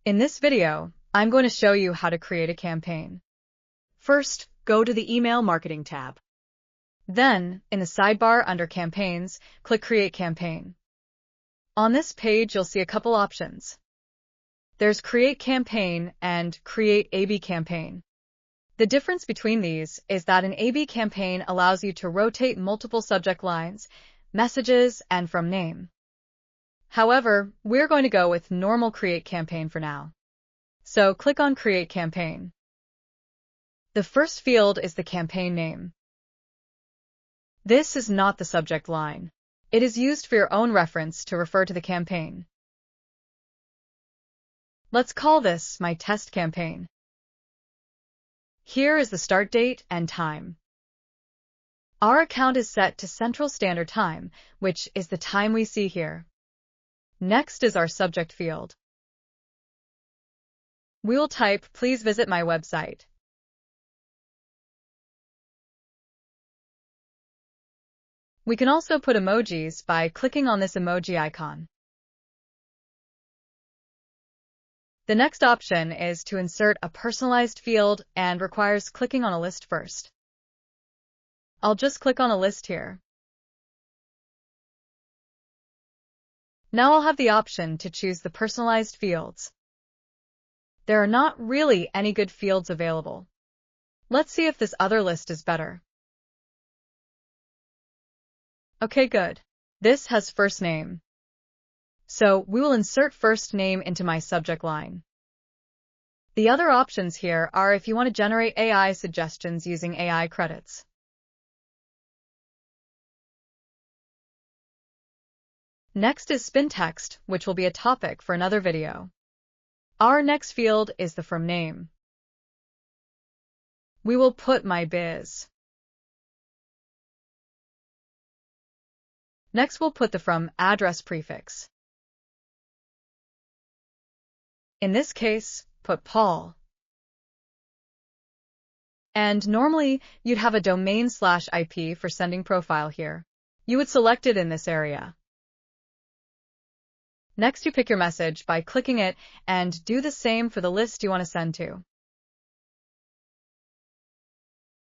In this video, I'm going to show you how to create a campaign. First, go to the Email Marketing tab. Then, in the sidebar under Campaigns, click Create Campaign. On this page, you'll see a couple options. There's Create Campaign and Create A/B Campaign. The difference between these is that an A/B campaign allows you to rotate multiple subject lines, messages, and from name. However, we're going to go with normal Create Campaign for now. So click on Create Campaign. The first field is the campaign name. This is not the subject line. It is used for your own reference to refer to the campaign. Let's call this my test campaign. Here is the start date and time. Our account is set to Central Standard Time, which is the time we see here. Next is our subject field. We will type, "Please visit my website." We can also put emojis by clicking on this emoji icon. The next option is to insert a personalized field and requires clicking on a list first. I'll just click on a list here. Now I'll have the option to choose the personalized fields. There are not really any good fields available. Let's see if this other list is better. Okay, good. This has first name. So we will insert first name into my subject line. The other options here are if you want to generate AI suggestions using AI credits. Next is spin text, which will be a topic for another video. Our next field is the from name. We will put my biz. Next, we'll put the from address prefix. In this case, put Paul. And normally, you'd have a domain/IP for sending profile here. You would select it in this area. Next, you pick your message by clicking it and do the same for the list you want to send to.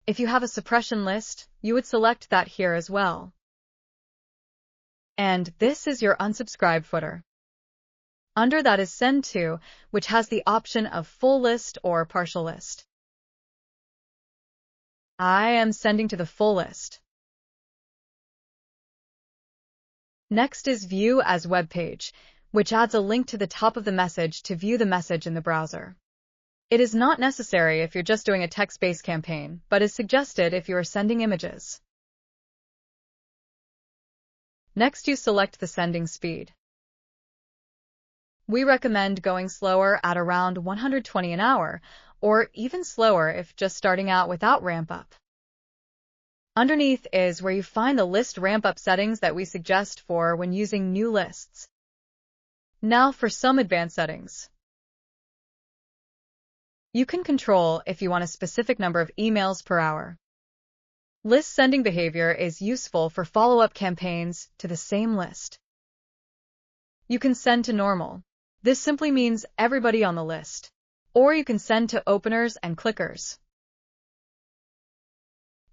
If you have a suppression list, you would select that here as well. And this is your unsubscribe footer. Under that is Send To, which has the option of full list or partial list. I am sending to the full list. Next is View as Web Page, which adds a link to the top of the message to view the message in the browser. It is not necessary if you're just doing a text-based campaign, but is suggested if you are sending images. Next, you select the sending speed. We recommend going slower at around 120 an hour, or even slower if just starting out without ramp-up. Underneath is where you find the list ramp-up settings that we suggest for when using new lists. Now for some advanced settings. You can control if you want a specific number of emails per hour. List sending behavior is useful for follow-up campaigns to the same list. You can send to normal. This simply means everybody on the list. Or you can send to openers and clickers.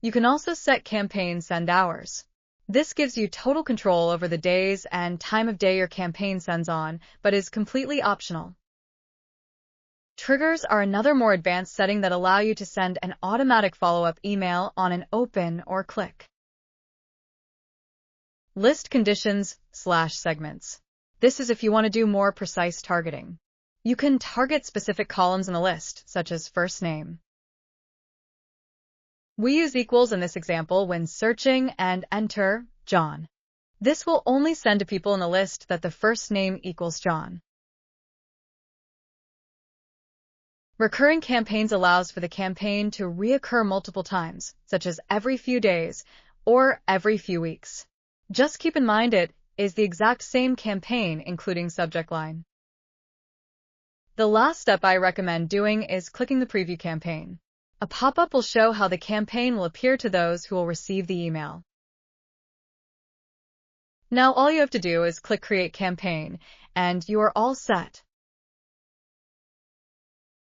You can also set campaign send hours. This gives you total control over the days and time of day your campaign sends on, but is completely optional. Triggers are another more advanced setting that allow you to send an automatic follow-up email on an open or click. List conditions/segments. This is if you want to do more precise targeting. You can target specific columns in a list, such as first name. We use equals in this example when searching and enter John. This will only send to people in the list that the first name equals John. Recurring campaigns allows for the campaign to reoccur multiple times, such as every few days or every few weeks. Just keep in mind it is the exact same campaign, including subject line. The last step I recommend doing is clicking the preview campaign. A pop-up will show how the campaign will appear to those who will receive the email. Now all you have to do is click Create Campaign, and you are all set.